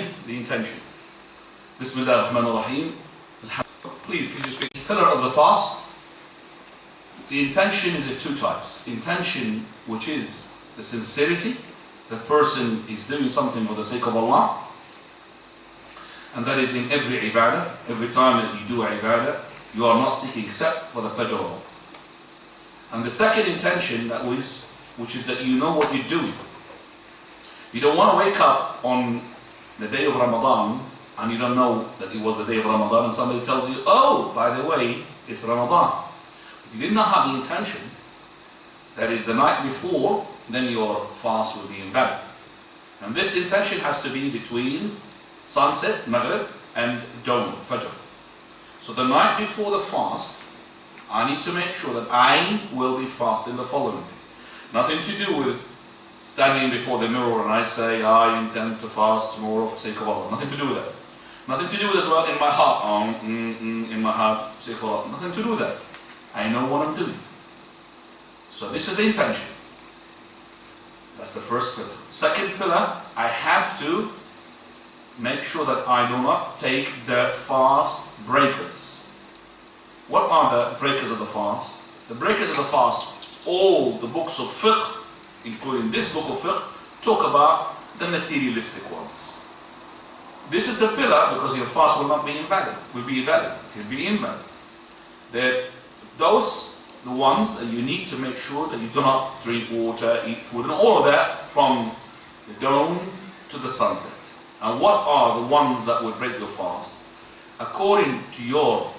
The intention. Bismillah ar-Rahman ar-Rahim. Please, can you speak? Pillar of the fast. The intention is of two types. Intention, which is the sincerity. The person is doing something for the sake of Allah. And that is in every ibadah. Every time that you do ibadah, you are not seeking except for the pleasure of Allah. And the second intention, which is that you know what you're doing. You don't want to wake up on the day of Ramadan and you don't know that it was the day of Ramadan and somebody tells you, oh, by the way, it's Ramadan. If you did not have the intention, that is the night before, then your fast will be invalid. And this intention has to be between sunset, Maghrib, and dawn, Fajr. So the night before the fast, I need to make sure that I will be fasting the following day. Nothing to do with standing before the mirror and I say, I intend to fast tomorrow for the sake of Allah. Nothing to do with that. Nothing to do with as well in my heart, in my heart, sake of Allah. Nothing to do with that. I know what I'm doing. So this is the intention. That's the first pillar. Second pillar, I have to make sure that I do not take the fast breakers. What are the breakers of the fast? The breakers of the fast, all the books of fiqh, including this book of fiqh, talk about the materialistic ones. This is the pillar because your fast will not be invalid, will be invalid, it will be invalid. Those, the ones that you need to make sure that you do not drink water, eat food, and all of that from the dawn to the sunset. And what are the ones that will break your fast? According to your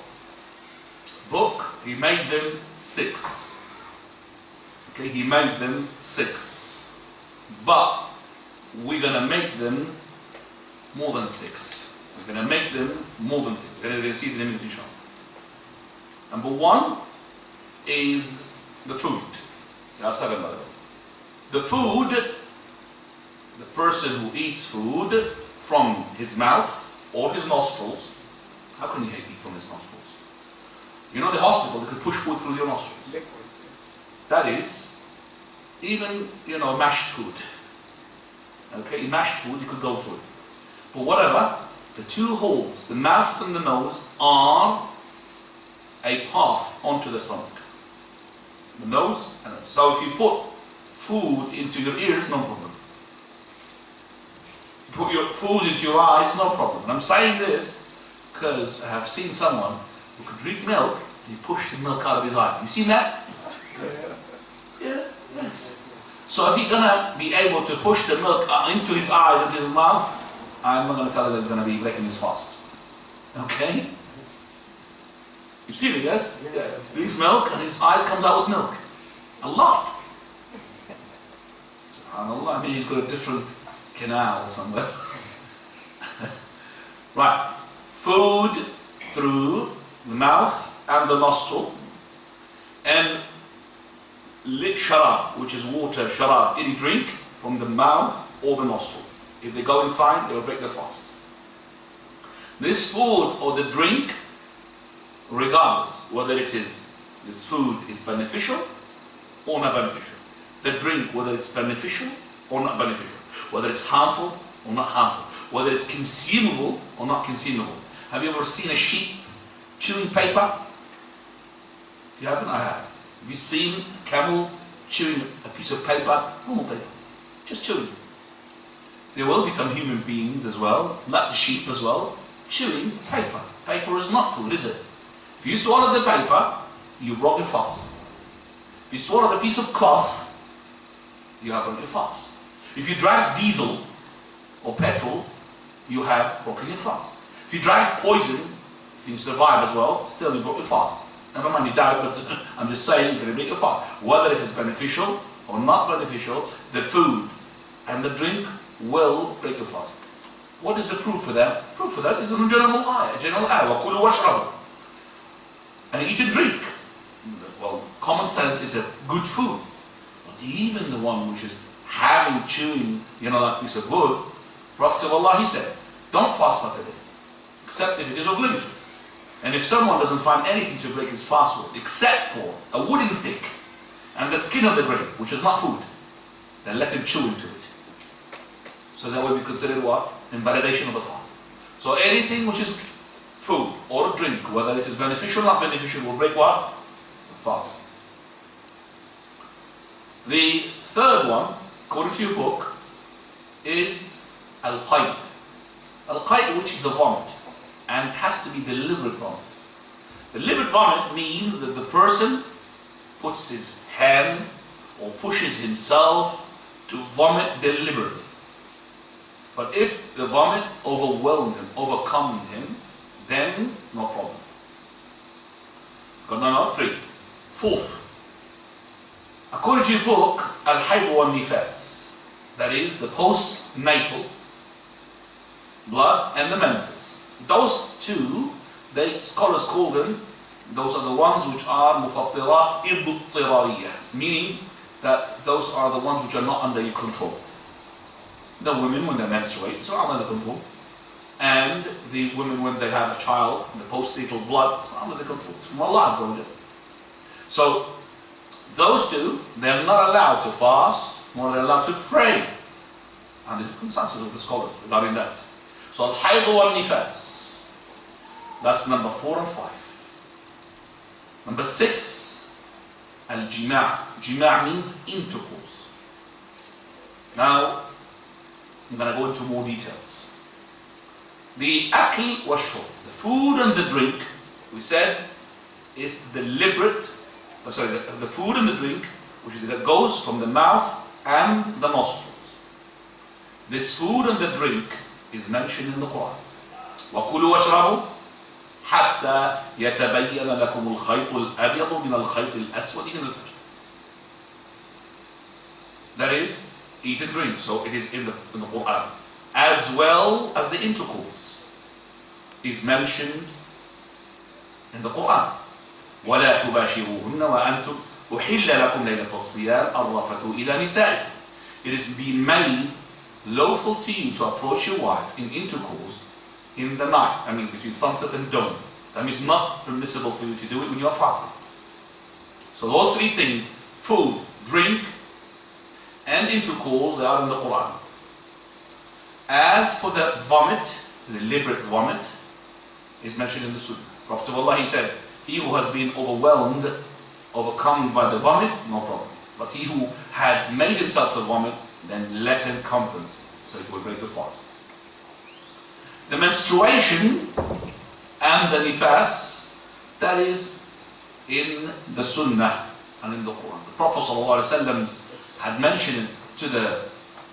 book, he made them 6. Okay, he made them 6. But we're going to make them more than 6. We're going to make them more than 6. We're going to see the limit inshallah. Number 1 is the food. There are 7 by the way. The food, the person who eats food from his mouth or his nostrils. How can you eat from his nostrils? You know the hospital, they could push food through your nostrils. That is, even, mashed food. Okay, mashed food, you could go through it. But whatever, the 2 holes, the mouth and the nose, are a path onto the stomach. The nose and the nose. So if you put food into your ears, no problem. Put your food into your eyes, no problem. And I'm saying this because I have seen someone who could drink milk and he pushed the milk out of his eye. You seen that? Yes. Yeah, yes. So if he's going to be able to push the milk into his eyes, into his mouth, I'm not going to tell you that he's going to be breaking his fast. Okay? You've seen it, yes? Yes. He drinks milk and his eyes comes out with milk. A lot. SubhanAllah, I mean he's got a different canal somewhere. Right. Food through the mouth and the nostril. And lit sharab, which is water, sharab, any drink from the mouth or the nostril. If they go inside, they will break the fast. This food or the drink, regardless whether this food is beneficial or not beneficial. The drink, whether it's beneficial or not beneficial. Whether it's harmful or not harmful. Whether it's consumable or not consumable. Have you ever seen a sheep chewing paper? If you haven't, I have. Have you seen a camel chewing a piece of paper? Normal paper. Just chewing. There will be some human beings as well, like the sheep as well, chewing paper. Paper is not food, is it? If you swallow the paper, you broke your fast. If you swallow the piece of cloth, you have broken your fast. If you drank diesel or petrol, you have broken your fast. If you drank poison, if you survive as well, still you broke your fast. Never mind you died, but I'm just saying you're going to break your fast. Whether it is beneficial or not beneficial, the food and the drink will break your fast. What is the proof for that? Proof for that is a general ayah. وَكُلُوا وَاشْرَبُوا. And eat and drink. Well, common sense is a good food. But even the one which is chewing, like a piece of wood, Prophet of Allah, he said, don't fast Saturday, except if it is obligatory. And if someone doesn't find anything to break his fast with, except for a wooden stick and the skin of the grape, which is not food, then let him chew into it. So that will be considered what? Invalidation of the fast. So anything which is food or a drink, whether it is beneficial or not beneficial, will break what? The fast. The third one, according to your book, is al-qayd. Al-qayd, which is the vomit. And it has to be deliberate vomit. Deliberate vomit means that the person puts his hand or pushes himself to vomit deliberately. But if the vomit overwhelmed him, overcome him, then no problem. Got no, 3. Fourth, according to your book, al-hayd wa nifas, that is the postnatal blood and the menses. Those two, scholars call them, those are the ones which are mufattirat idtirariyah, meaning that those are the ones which are not under your control. The women, when they menstruate, it's not under control. And the women, when they have a child, the postnatal blood, it's not under control. It's from Allah Azza wa Jalla. So, those two, they're not allowed to fast, nor they're allowed to pray. And there's a consensus of the scholars regarding that. So, al-hayd wa nifas, that's number 4 and 5. Number 6, al-jima'. Jima' means intercourse. Now, I'm going to go into more details. The akl wa shurb, the food and the drink, we said, is deliberate. The food and the drink, that goes from the mouth and the nostrils. This food and the drink is mentioned in the Quran. وَكُلُوا وَاشْرَبُوا حَتَّى يَتَبَيَّنَ لَكُمُ الْخَيْطُ الْأَبْيَضُ مِنَ الْخَيْطِ الْأَسْوَدِ مِنَ الْفَجْرِ. That is, eat and drink. So it is in the Quran. As well as the intercourse is mentioned in the Quran. وَلَا تُبَاشِرُوهُنَّ وَأَنْتُمْ أُحِلَّ لَكُمْ لَيْلَةَ الصِّيَامِ الرَّفَثُ إِلَى نِسَائِكُمْ. It is being made lawful to you to approach your wife in intercourse in the night. That means between sunset and dawn. That means not permissible for you to do it when you are fasting. So those 3 things, food, drink, and intercourse, they are in the Quran. As for the vomit, the deliberate vomit, is mentioned in the Sunnah. Prophet of Allah, he said, he who has been overwhelmed, overcome by the vomit, no problem. But he who had made himself to vomit, then let him compensate, so it will break the fast. The menstruation and the nifas, that is in the Sunnah and in the Quran. The Prophet ﷺ had mentioned it to the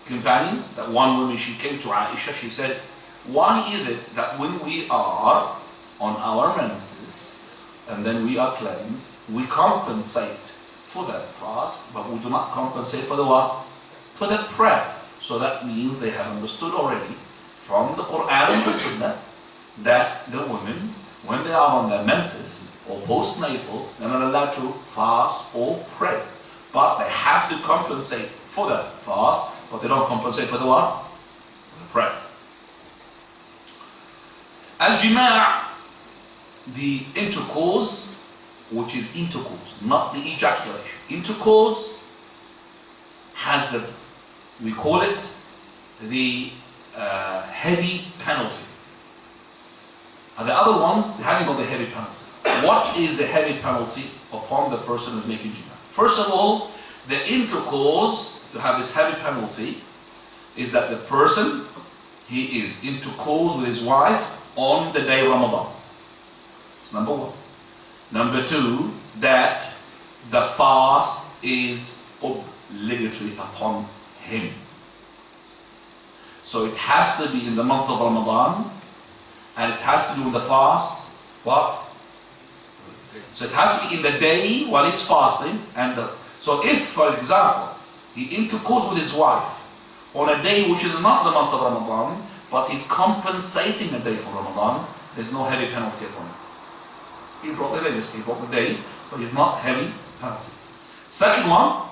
companions, that one woman, she came to Aisha, she said, why is it that when we are on our menses and then we are cleansed, we compensate for that fast, but we do not compensate for the what? For the prayer. So that means they have understood already from the Quran and the Sunnah that the women, when they are on their menses or postnatal, they're not allowed to fast or pray. But they have to compensate for the fast, but they don't compensate for the what? For the prayer. Al-jima', the intercourse, which is intercourse, not the ejaculation. Intercourse has the, we call it the heavy penalty. And the other ones, they haven't got the heavy penalty. What is the heavy penalty upon the person who's making jima'? First of all, the intercourse, to have this heavy penalty, is that the person, he is intercourse with his wife on the day of Ramadan. It's number 1. Number 2, that the fast is obligatory upon him. So it has to be in the month of Ramadan, and it has to do with the fast. What? So it has to be in the day while he's fasting. So if, for example, he intercourse with his wife on a day which is not the month of Ramadan, but he's compensating a day for Ramadan, there's no heavy penalty upon him. He broke the day, he broke the day, but he's not heavy penalty. Second one,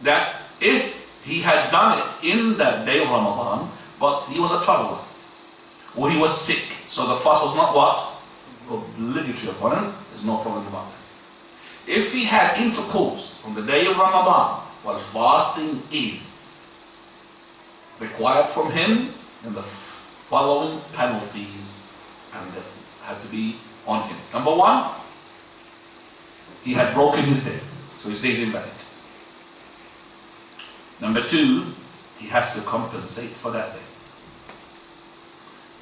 that if he had done it in that day of Ramadan, but he was a traveler, or he was sick, so the fast was not what? Obligatory upon him, there's no problem about that. If he had intercourse on the day of Ramadan, while fasting is, required from him, and the following penalties and that had to be on him. Number one, he had broken his day, so his day is invalid. Number two, he has to compensate for that day.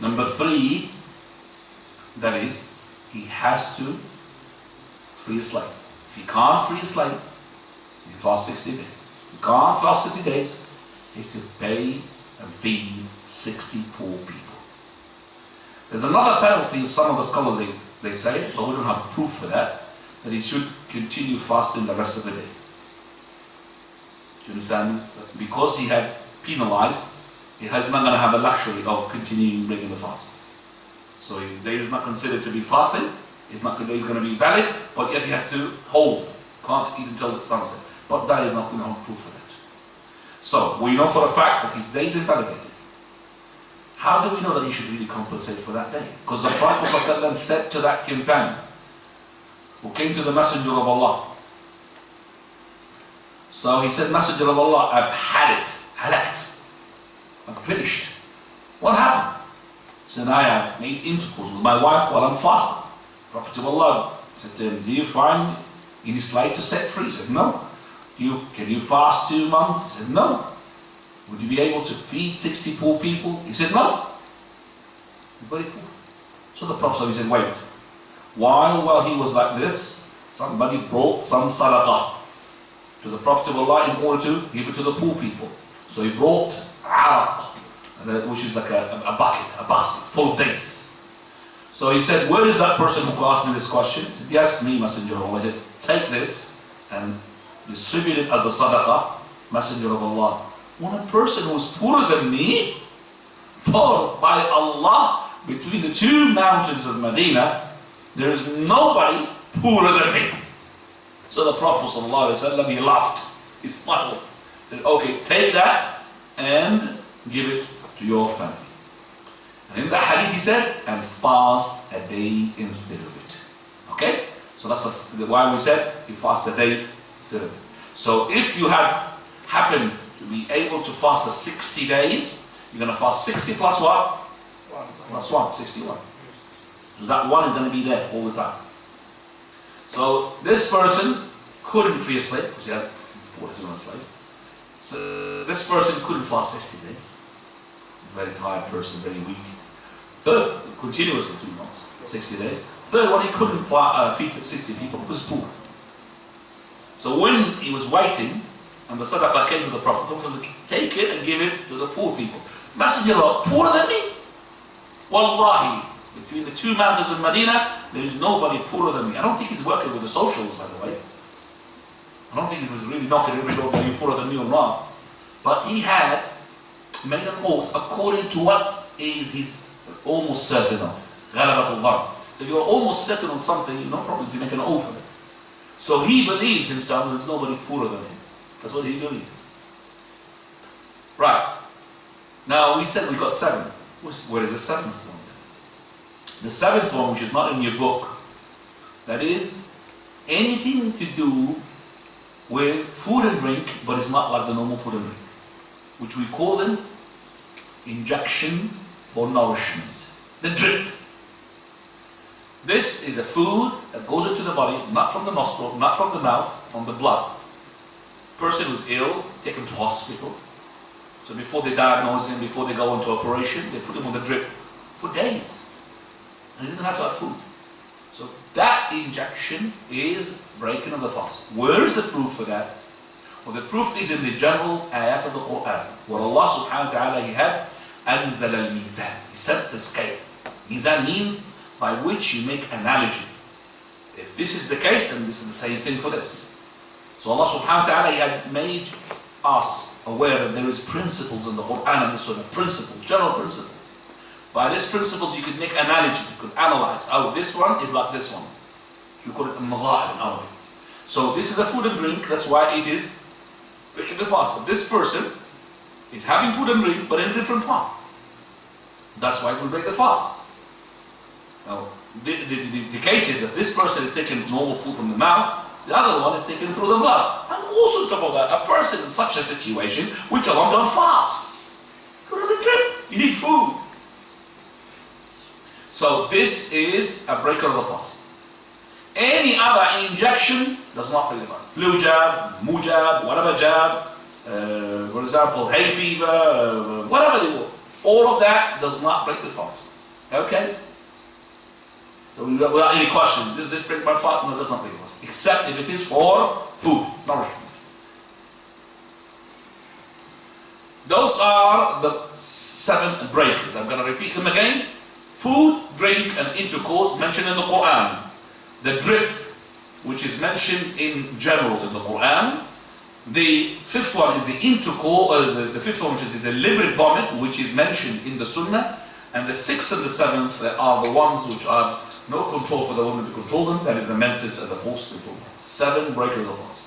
Number three, that is, he has to free a slave. If he can't free a slave, he fasts 60 days. If he can't fast 60 days, he has to pay and feed 60 poor people. There's another penalty, some of the scholars they say, but we don't have proof for that he should continue fasting the rest of the day. Do you understand? Because he had penalized, he had not going to have the luxury of continuing breaking the fast. So his day is not considered to be fasting, his day is going to be valid, but yet he has to hold. Can't eat until the sunset. But that is not going to have proof for that. So we know for a fact that his day is invalidated. How do we know that he should really compensate for that day? Because the Prophet ﷺ said to that companion who came to the Messenger of Allah. So he said, Messenger of Allah, I've had it, halaked. I've finished. What happened? He said, I have made intercourse with my wife while I'm fasting. Prophet of Allah said to him, do you find any slave to set free? He said, no. Can you fast 2 months? He said, no. Would you be able to feed 60 poor people? He said, no. Very poor. So the Prophet said, wait. While he was like this, somebody brought some sadaqah to the Prophet of Allah in order to give it to the poor people. So he brought araq, which is like a bucket, a basket full of dates. So he said, where is that person who asked me this question? He said, yes, me, Messenger of Allah. He said, take this and distribute it as the sadaqah, Messenger of Allah. When a person who is poorer than me, for by Allah, between the 2 mountains of Medina, there is nobody poorer than me. So the Prophet ﷺ, he laughed, he smiled, said, okay, take that and give it to your family. And in the hadith he said, and fast a day instead of it. Okay? So that's why we said, you fast a day instead of it. So if you happen to be able to fast 60 days, you're going to fast 60 plus what? Plus 1, 61. So that 1 is going to be there all the time. So this person couldn't free a slave, because he had bought his own slave. So this person couldn't fast 60 days. Very tired person, very weak. Third, continuously 2 months, 60 days. Third one, he couldn't feed 60 people, he was poor. So when he was waiting, and the sadaqah came to the Prophet, take it and give it to the poor people. Messenger of Allah, poorer than me? Wallahi, between the 2 mountains of Medina, there is nobody poorer than me. I don't think he's working with the socials, by the way. I don't think he was really knocking every door, are you poorer than me or not? But he had made an oath according to what is he's almost certain of. غَلَبَةُ الظَّنِّ. So you're almost certain on something, no problem to make an oath of it. So he believes himself there's nobody poorer than him. That's what he believes. Right. Now we said we got 7. Where is the 7th one? The 7th one, which is not in your book, that is anything to do with food and drink, but it's not like the normal food and drink, which we call them injection for nourishment. The drip. This is a food that goes into the body, not from the nostril, not from the mouth, from the blood. Person who's ill, take him to hospital. So before they diagnose him, before they go into operation, they put him on the drip for days. And he doesn't have to have food. So that injection is breaking of the fast. Where is the proof for that? Well, the proof is in the general ayat of the Quran, where Allah subhanahu wa ta'ala, He had أنزل الميزان. He set the scale. Mizan means by which you make analogy. If this is the case, then this is the same thing for this. So Allah subhanahu wa ta'ala, He had made us aware that there is principles in the Quran and the Sunnah, principles, general principles. By these principles you could make analogy, you could analyze. Oh, this one is like this one. You call it al-madha'ib in Arabic. So this is a food and drink, that's why it is breaking the fast. But this person is having food and drink, but in a different part. That's why it will break the fast. Now, the case is that this person is taking normal food from the mouth, the other one is taken through the blood. And also talk about that, a person in such a situation, which alone don't fast. You need food. So this is a breaker of the fast. Any other injection does not break the fast. Flu jab, mujab, whatever jab, for example, hay fever, whatever they want. All of that does not break the fast. Okay? So without any question, does this break my fast? No, it does not break the fast. Except if it is for food, nourishment. Those are the 7 breakers. I'm going to repeat them again. Food, drink, and intercourse mentioned in the Quran. The drip, which is mentioned in general in the Quran. The 5th one is the intercourse, the 5th one, which is the deliberate vomit, which is mentioned in the Sunnah. And the 6th and the 7th are the ones which are no control for the woman to control them. That is the menses and the forced control. 7 breakers of fast.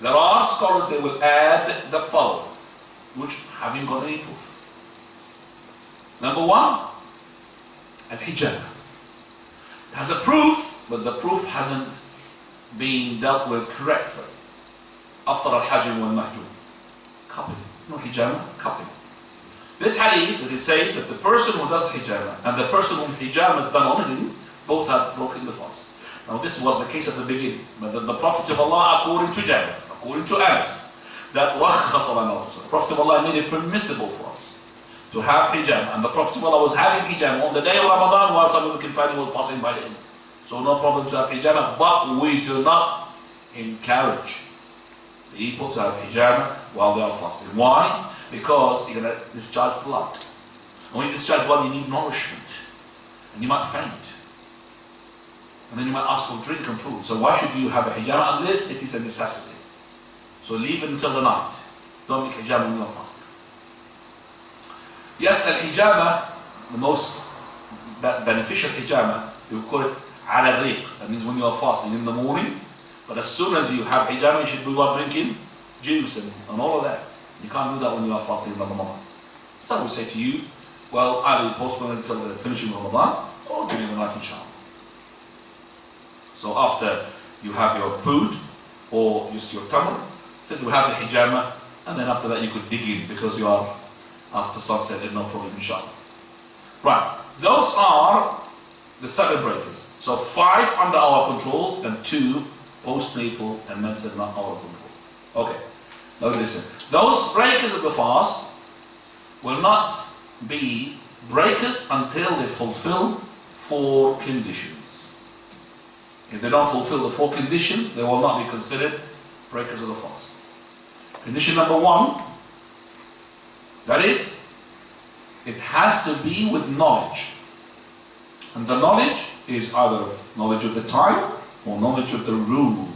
There are scholars that will add the following, which haven't got any proof. Number 1, al-hijab. It has a proof, but the proof hasn't been dealt with correctly. After al-hajim wal-mahjum. Cupping. No hijama, cupping. This hadith that it says that the person who does hijama and the person whom hijama is done on him, both have broken the fast. Now this was the case at the beginning, but the Prophet of Allah, according to Jabir, according to Anas, that the Prophet of Allah made it permissible for us to have hijab, and the Prophet of Allah was having hijab on the day of Ramadan while some of the companions were passing by him. So no problem to have hijab, but we do not encourage people to have hijab while they are fasting. Why? Because you're going to discharge blood. And when you discharge blood, you need nourishment. And you might faint. And then you might ask for drink and food. So why should you have a hijab unless it is a necessity? So leave it until the night. Don't make hijab when you are fasting. Yes, al-hijama, the most beneficial hijama, you call it ala-riq. That means when you are fasting in the morning. But as soon as you have hijama, you should be drinking juice and all of that. You can't do that when you are fasting in Ramadan. Some will say to you, well, either you postpone until the finishing of Ramadan or during the night inshallah. So after you have your food or just your tamar, then you have the hijama, and then after that you could dig in because you are after sunset and no problem inshallah. Right, those are the 7 breakers. So 5 under our control and 2 postnatal and menstrual not our control. Okay, now listen. Those breakers of the fast will not be breakers until they fulfill 4 conditions. If they don't fulfill the 4 conditions, they will not be considered breakers of the fast. Condition number 1, that is, it has to be with knowledge. And the knowledge is either knowledge of the time or knowledge of the rule.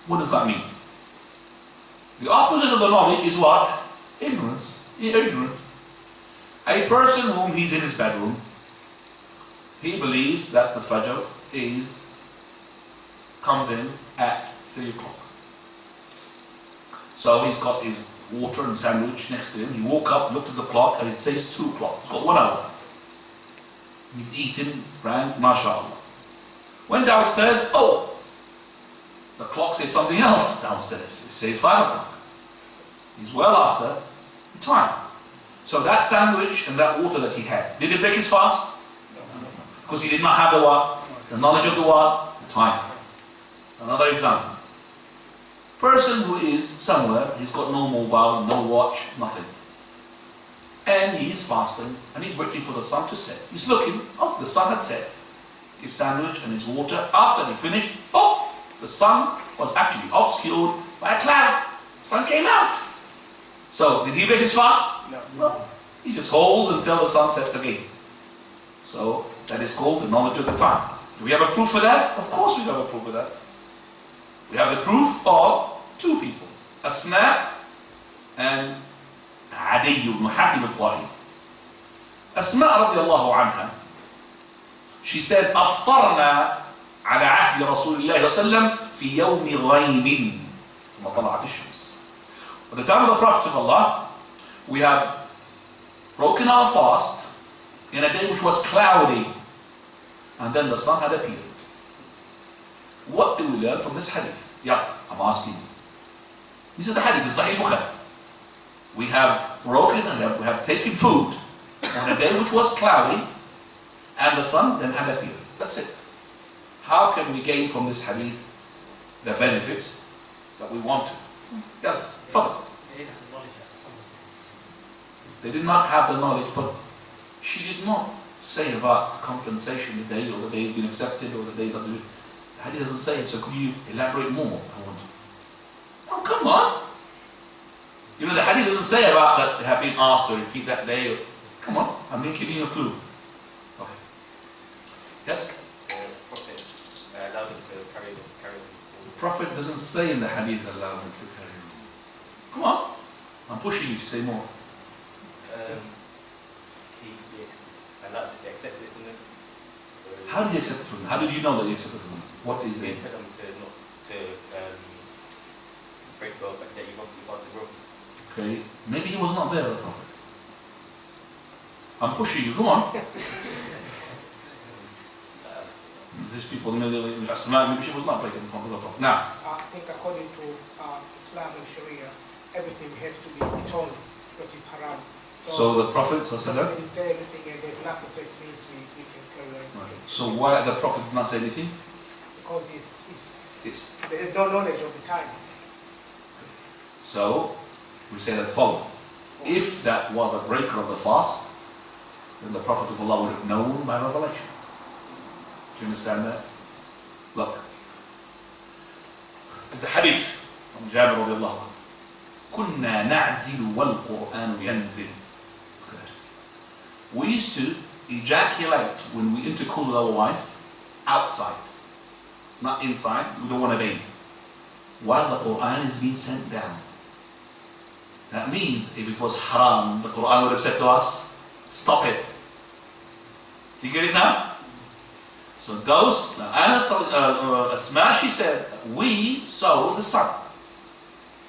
What does that mean? The opposite of the knowledge is what? Ignorance. Ignorant. A person whom he's in his bedroom, he believes that the Fajr comes in at 3 o'clock. So he's got his water and sandwich next to him. He woke up, looked at the clock, and it says 2 o'clock. He's got 1 hour. He's eaten, drank, mashallah. Went downstairs, oh, the clock says something else downstairs. It says 5 o'clock. He's well after the time. So that sandwich and that water that he had, did it break his fast? Because he did not have the what? The knowledge of the what? The time. Another example. Person who is somewhere, he's got no mobile, no watch, nothing. And he's fasting and he's waiting for the sun to set. He's looking, oh, the sun had set. His sandwich and his water, after he finished, oh, the sun was actually obscured by a cloud. The sun came out. So, did he break his fast? No. He just holds until the sun sets again. So, that is called the knowledge of the time. Do we have a proof for that? Of course we have a proof for that. We have the proof of 2 people. Asma and Adi ibn Hatim al-Ta'i. Asma radiallahu anha, she said, أفطرنا على عهد رسول الله صلى الله عليه وسلم في يوم غيم ثم طلعت الشمس. At the time of the Prophet of Allah, we have broken our fast in a day which was cloudy, and then the sun had appeared. What do we learn from this hadith? Yeah, I'm asking you. This is the hadith in Sahih Bukhari. We have broken and we have taken food on a day which was cloudy and the sun then had appeared. That's it. How can we gain from this hadith the benefits that we want to? Yeah, follow. They did not have the knowledge, but she did not say about compensation the day or the day has been accepted or the day doesn't. The hadith doesn't say it, so could you elaborate more? I want. Oh, come on. You know, the hadith doesn't say about that they have been asked to repeat that day. Or, come on, I'm giving you a clue. Okay. Yes? The Prophet allowed them to carry on. The Prophet doesn't say in the hadith allow them to carry on. Come on. I'm pushing you to say more. They accepted it from them. So How did you accept it from them? How did you know that you accepted it from them? What is they it? tell them to break the that you've obviously fasted wrong. Okay. Maybe he was not there, the Prophet. I'm pushing you. Come on. These people, maybe she was not breaking the Prophet. Now, I think according to Islam and Sharia, everything has to be told what is haram. so the Prophet said that? When he say everything and there's nothing, so it means we can carry on. Right. So why the Prophet did not say anything? Because Yes. there's no knowledge of the time. So we say that follow. If that was a breaker of the fast, then the Prophet of Allah would have known by revelation. Do you understand that? Look. There's a hadith from Jabir radiallahu anhu. كنا نعزل والقرآن ينزل. We used to ejaculate when we intercourse with our wife outside, not inside. We don't want to bathe. While the Quran is being sent down. That means if it was haram, the Quran would have said to us, stop it. Do you get it now? So those, Asma, she said, we saw the sun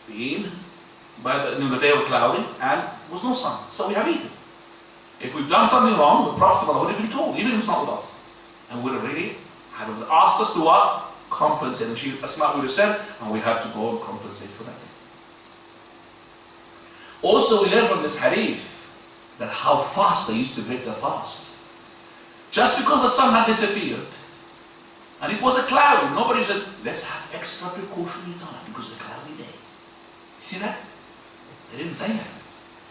being by the day was cloudy and was no sun. So we have eaten. If we've done something wrong, the Prophet would have been told, even if it's not with us. And would have really had asked us to what? Compensate. And Asma would have said, and we have to go and compensate for that. Also, we learn from this hadith that how fast they used to break the fast. Just because the sun had disappeared, and it was a cloudy, nobody said, let's have extra precautionary time because of the cloudy day. You see that? They didn't say that.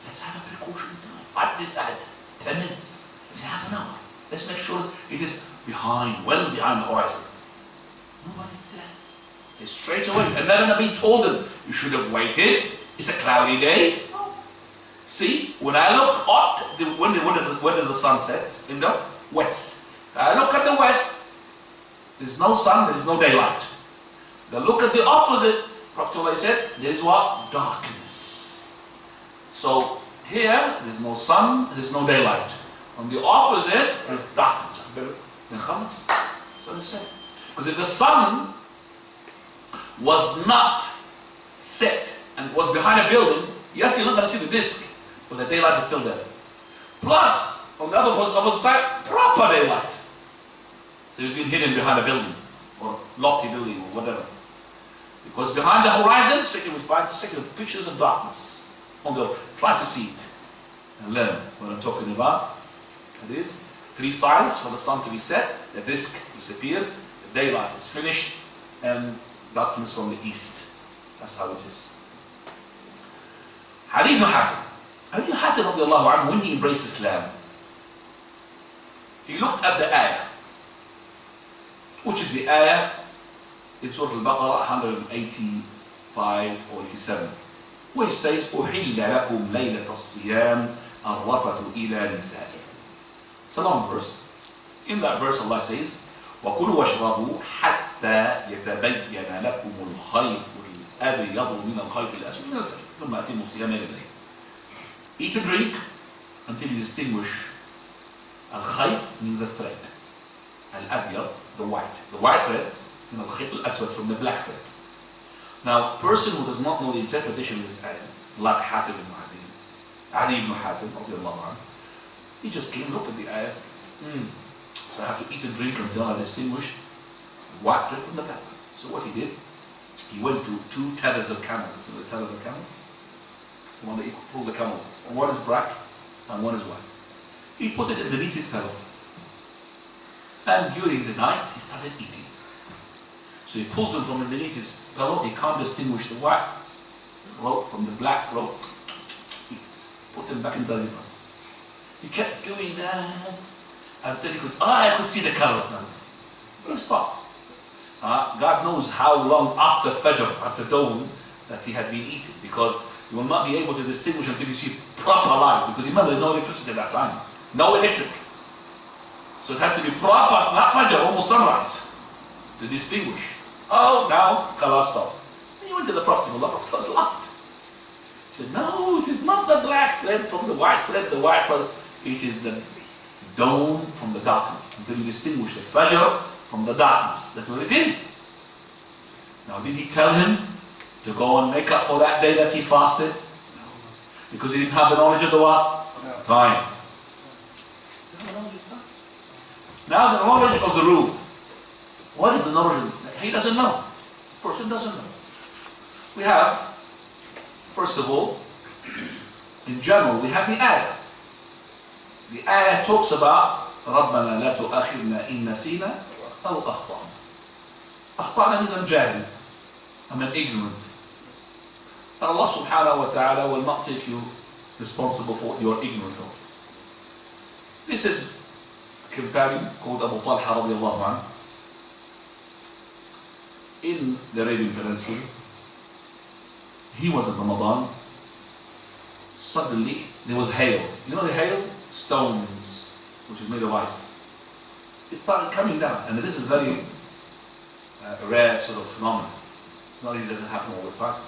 Let's have a precautionary time. 5 minutes ahead, 10 minutes, let's say half an hour. Let's make sure it is behind, well behind the horizon. Nobody did that. They straight away, and they're going to be told them, you should have waited. It's a cloudy day. See, when I look up, when does the sun set? In the west. I look at the west, there's no sun, there's no daylight. Then look at the opposite, Prophet said, there is what? Darkness. So here, there's no sun, there's no daylight. On the opposite, there's darkness. Then khalas. So they say. Because if the sun was not set and was behind a building, yes, you're not going to see the disk. But the daylight is still there. Plus, on the other side, proper daylight. So it's been hidden behind a building, or lofty building, or whatever. Because behind the horizon, straight we find pictures of darkness. Try to see it and learn what I'm talking about. It is 3 signs for the sun to be set, the disk disappeared, the daylight is finished, and darkness from the east. That's how it is. Ali ibn Hatim. Ali ibn Hatim, radiallahu anhu, when he embraced Islam, he looked at the ayah, which is the ayah in Surah Al-Baqarah 185 or 87, which says, أُحِلَّ لَكُمْ لَيْلَةَ الصِّيَامِ الرَّفَثُ إِلَى نِسَائِكُمْ. It's a long verse. In that verse, Allah says, وَكُلُوا وَاشْرَبُوا حَتَّى يَتَبَيَّنَ لَكُمُ الْخَيْطُ الْأَبْيَضُ مِنَ الْخَيْطِ الْأَسْوَدِ مِنَ الْفَجْرِ ثُمَّ أَتِمُّوا الصِّيَامَ إِلَى اللَّيْلِ. Eat and drink until you distinguish. Al-khayt means the thread. Al-abyad, the white. The white thread, and al-khayt al-aswad from the black thread. Now, a person who does not know the interpretation of this ayah, like Hatim ibn Adi ibn Hatim, he just came and looked at the ayah. So I have to eat and drink until I distinguish the white thread from the black thread. So what he did, he went to 2 tethers of camel. So the tethers of camel, the one that he pulled the camel. One is black and one is white. He put it underneath his pillow. And during the night, he started eating. So he pulls them from underneath his pillow. He can't distinguish the white throat from the black throat. Eats. Put them back in the river. He kept doing that until he could, I could see the colors now. He stopped. God knows how long after Fajr, after dawn, that he had been eating, because you will not be able to distinguish until you see proper light, because remember, there's no electricity at that time. No electric. So it has to be proper, not Fajr, almost sunrise, to distinguish. Oh, now, khalas, stop. And he went to the Prophet, the Prophet laughed. He said, no, it is not the black thread from the white thread, it is the dawn from the darkness, until you distinguish the Fajr from the darkness. That's what it is. Now, did he tell him to go and make up for that day that he fasted? No. Because he didn't have the knowledge of the what? No. Time. Now the knowledge of the rule. What is the knowledge? He doesn't know. The person doesn't know. We have, first of all, in general, we have the ayah. The ayah talks about رَبَّنَا لَا تُؤَخِرْنَا إِن نَسِينَا أَوْ أَخْطَأْنَا. أخطأنا means I'm jahil. I'm an ignorant. And Allah subhanahu wa ta'ala will not take you responsible for what you are ignorant of. This is a companion called Abu Talha radiallahu anhu in the Arabian Peninsula. He was in Ramadan. Suddenly there was hail. You know the hail? Stones, which is made of ice. It started coming down, and this is very rare sort of phenomenon. Not it doesn't happen all the time.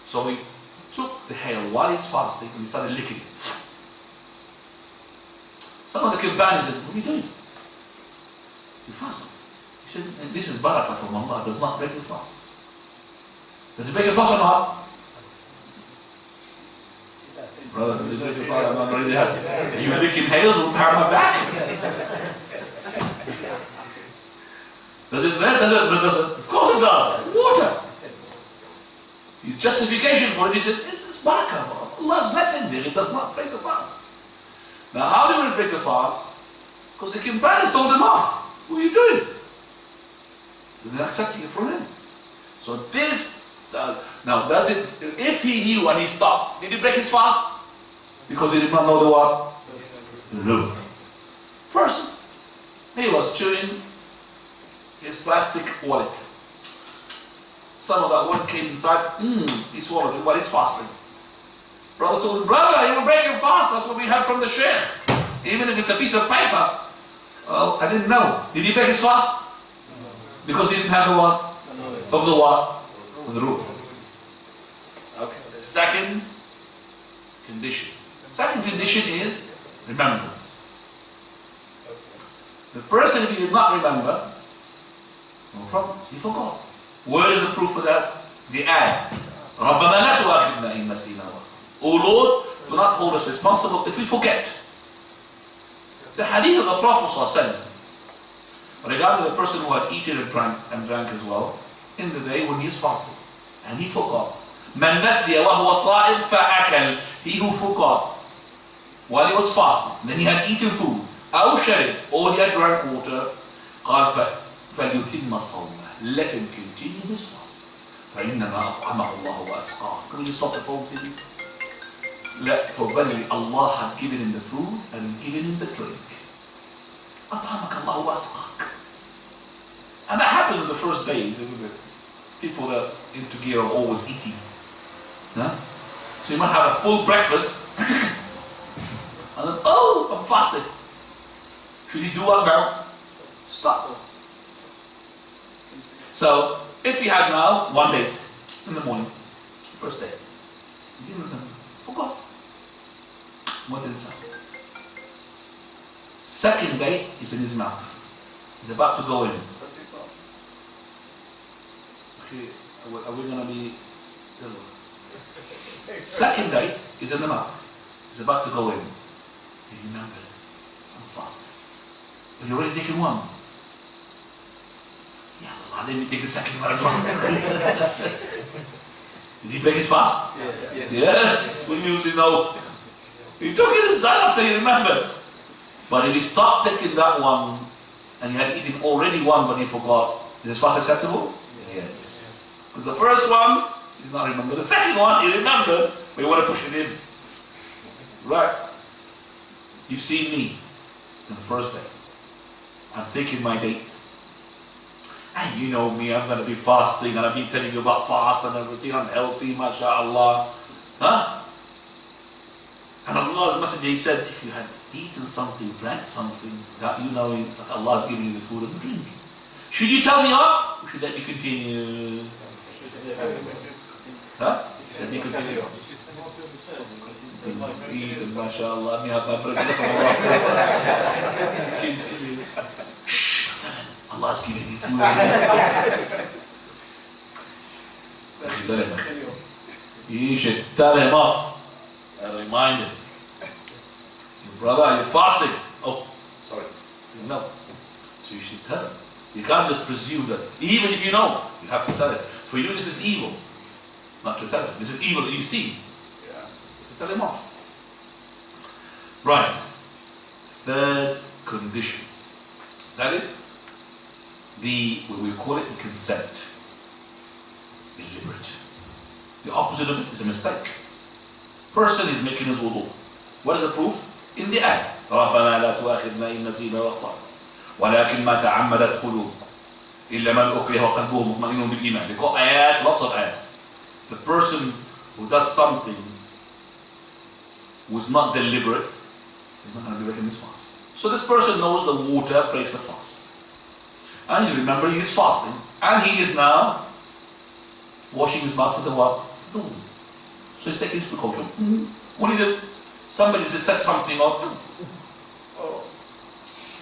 So he took the hail while he's fasting and he started licking it. Some of the companions said, what are you doing? You're fasting. He said, this is barakah from Allah, it does not break the fast. Does it break the fast or not? Brother, does it break the fast? I'm not really there. Are you licking hails with my back? Does it break? Of course it does. Water. His justification for it, he said, this is barakah. Allah's blessings here. It does not break the fast. Now, how do we break the fast? Because the companions told him off. What are you doing? So they're accepting it from him. So this, now does it, if he knew and he stopped, did he break his fast? Because he did not know the what? No. Person, he was chewing his plastic wallet. Some of that wallet came inside, he swallowed it while he's fasting. Brother told him, brother, you will break your fast. That's what we heard from the sheikh. Even if it's a piece of paper. Well, I didn't know. Did he break his fast? Because he didn't have the what? Of the what? Of the rule. Okay. Second condition. Second condition is remembrance. The person, if he did not remember, no problem, he forgot. Where is the proof for that? The ayah. رَبَّنَا لَا تُؤَاخِذْنَا إِن نَسِينَا. O Lord, do not hold us responsible if we forget. The hadith of the Prophet ﷺ, regarding the person who had eaten and drank as well, in the day when he is fasting, and he forgot. مَنْ نَسِيَ وَهُوَ صَائِمٌ فَأَكَلَ. He who forgot while he was fasting, then he had eaten food, أو شرب, or he had drank water, قال فَلْيُتِمَّ صَوْمَهُ. Let him continue his fast. فَإِنَّمَا أَطْعَمَهُ اللَّهُ وَأَسْقَاهُ. Can we just stop the phone, please? For verily Allah had given him the food and given him the drink. أَطْعَمَكَ اللَّهُ وَأَسْقَاكَ. And that happened in the first days, isn't it? People that are into gear are always eating. Huh? So you might have a full breakfast and then, oh, I'm fasting. Should you do what now? Stop. So, if you had now one date in the morning, first day, you didn't remember, forgot. Went inside. Second date is in his mouth. He's about to go in. Okay, are we going to be... Second date is in the mouth. He's about to go in. He remembered, I'm fasting. But you already taken one. Yeah, Allah, let me take the second one as well. Did he break his fast? Yes. Yes, we usually know. He took it inside after he remembered. But if he stopped taking that one, and he had eaten already one but he forgot, is his fast acceptable? Yes. Because the first one, he did not remember. The second one, he remembered, but he wanted to push it in. Right. You've seen me in the first day. I'm taking my date. And you know me, I'm going to be fasting, and I've been telling you about fast and everything. I'm healthy, mashallah. Huh? And Allah's Messenger, he said, if you had eaten something, drank something, that you know Allah is giving you the food and the drink, should you tell me off? Or should let me continue? Huh? Let me continue. Eat and mashallah, let me have my breakfast. Continue. Shh, don't tell him. Allah is giving you food. You should tell him off. And remind him. Brother, you're fasting. Oh, sorry. No. So you should tell him. You can't just presume that. Even if you know, you have to tell him. For you, this is evil. Not to tell him. This is evil that you see. Yeah. To tell him off. Right. Third condition. That is we call it the consent. Deliberate. The opposite of it is a mistake. Person is making his wudu. What is the proof? In the ayah. رَبَّنَا لَا تُؤَاخِذْنَا إِن نَّسِينَا وَأَخْطَأْنَا وَلَكِنْ مَا تَعَمَّدَتْ قُلُوبُهُمْ إِلَّا مَنْ أُكْرِهَ وَقَلْبُهُ مُطْمَئِنٌ بِالْإِيمَانِ. They call ayat, lots of ayat. The person who does something who is not deliberate is not going to be breaking his fast. So this person knows the water breaks the fast. And you remember he is fasting. And he is now washing his mouth with the what? The water. So he's taking his precaution. What do you do? Somebody said something up.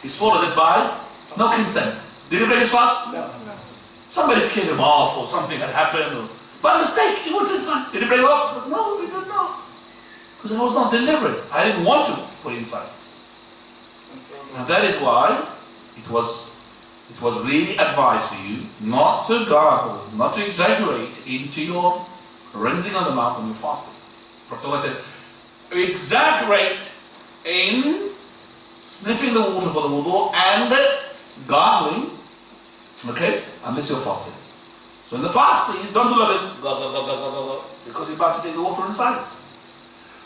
He swallowed it by no consent. Did he break his fast? No. Somebody scared him off or something had happened. Or, by mistake, he went inside. Did he break it off? No, he did not. Because I was not deliberate. I didn't want to put it inside. And that is why it was really advised for you not to gargle, not to exaggerate into your rinsing of the mouth when you're fasting. Prophet said, exaggerate in sniffing the water for the wudu and gargling, okay, unless you're fasting. So in the fasting, don't do like this, because you're about to take the water inside.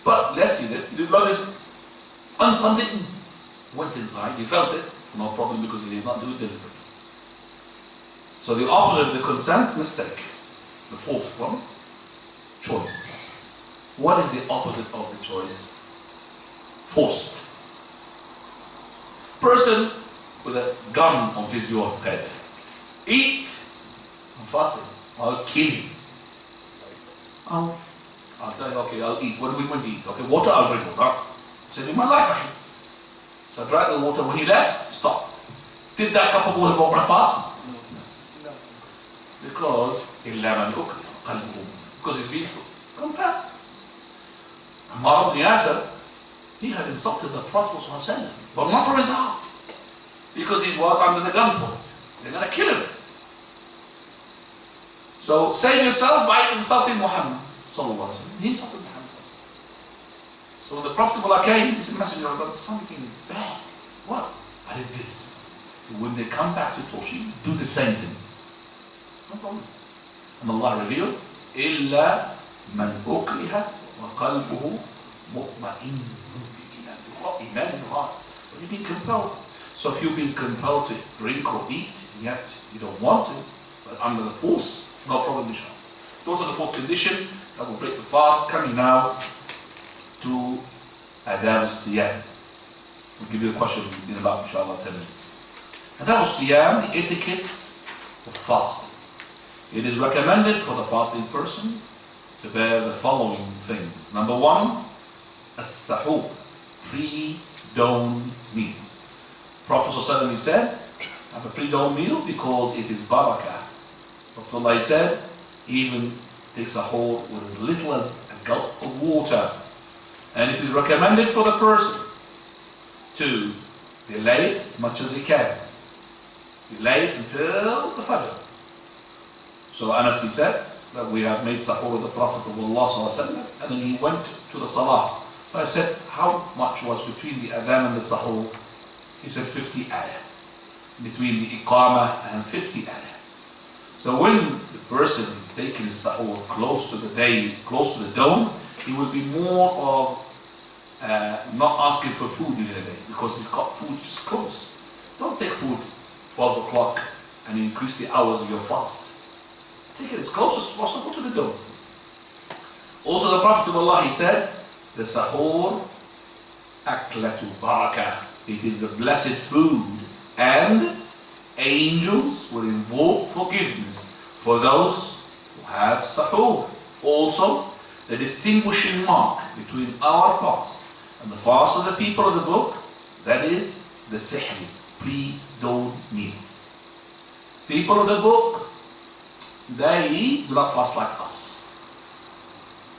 But less you did like this, and something went inside, you felt it, no problem because you did not do it deliberately. So the opposite of the consent, mistake. The fourth one, choice. What is the opposite of the choice? Forced. Person with a gun on your head. Eat. I'm fasting. I'll kill you. I'll tell you, okay, I'll eat. What are we going to eat? Okay, water, I'll drink water. Saving my life, actually. So I drank the water. When he left, stopped. Did that cup of water break my fast? No. Because it's been compelled. Ammar ibn Yasir, he had insulted the Prophet ﷺ, but not for his heart. Because he was under the gunpoint. They're going to kill him. So save yourself by insulting Muhammad. He insulted Muhammad. So when the Prophet came, he said, Messenger, I've got something bad. What? I did this. So when they come back to torture you, do the same thing. No problem. And Allah revealed, إِلَّا مَنْ أُكْرِهَ وَقَلْبُهُ مُطْمَئِنٌ بِالْإِيمَانِ. But you've been compelled. So if you've been compelled to drink or eat, and yet you don't want to, but under the force, no problem, inshallah. Those are the fourth condition that will break the fast. Coming now to Adab al-Siyam. We'll give you a question in about, inshallah, 10 minutes. Adab al-Siyam, the etiquettes of fasting. It is recommended for the fasting person to bear the following things. Number one, as-sahur, pre-dawn meal. Prophet ﷺ said, have a pre-dawn meal because it is barakah. Prophet said, even take sahur with as little as a gulp of water. And it is recommended for the person to delay it as much as he can. Delay it until the Fajr. So Anas, he said that we have made sahur with the Prophet of Allah ﷺ, and then he went to the salah. So I said, how much was between the adhan and the sahur? He said 50 ayah. Between the iqamah and 50 ayah. So when the person is taking his sahur close to the day, close to the dawn, he will be more of not asking for food in a day because he's got food just close. Don't take food 12 o'clock and increase the hours of your fast. Take it as close as possible to the dawn. Also the Prophet of Allah, he said, the sahur aklatu barakah. It is the blessed food, and angels will invoke forgiveness for those who have sahur. Also, the distinguishing mark between our fast and the fast of the people of the book, that is the sihri, pre-dawn meal. People of the book, they do not fast like us.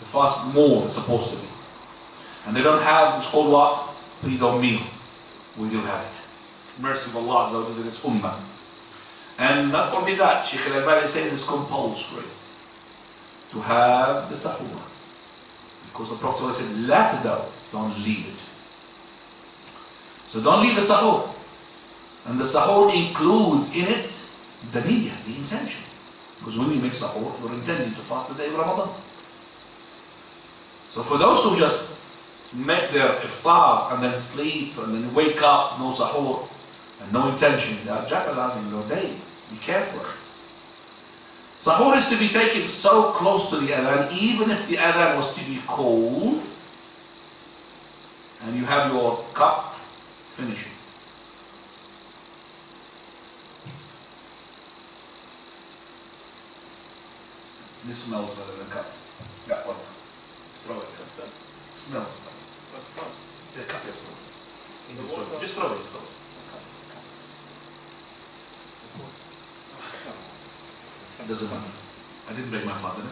They fast more than supposed to be. And they don't have, it's called what? Pre-dawn meal. We do have it. Mercy of Allah Azza wa Jalla, this ummah. And not only that, Shaykh al-Albani says it's compulsory to have the sahur. Because the Prophet said, la tadaw, don't leave it. So don't leave the sahur. And the sahur includes in it the niyyah, the intention. Because when you make sahur, you're intending to fast the day of Ramadan. So for those who just make their iftar and then sleep and then wake up, no sahur and no intention, they are jeopardizing their day. Be careful. Sahur is to be taken so close to the adhan, even if the adhan was to be cold, and you have your cup, finish it. This smells better than the cup. That one. Throw it. It smells better. What's the point? The cup is smells. Just throw it. Just throw it. It doesn't matter. I didn't break my father.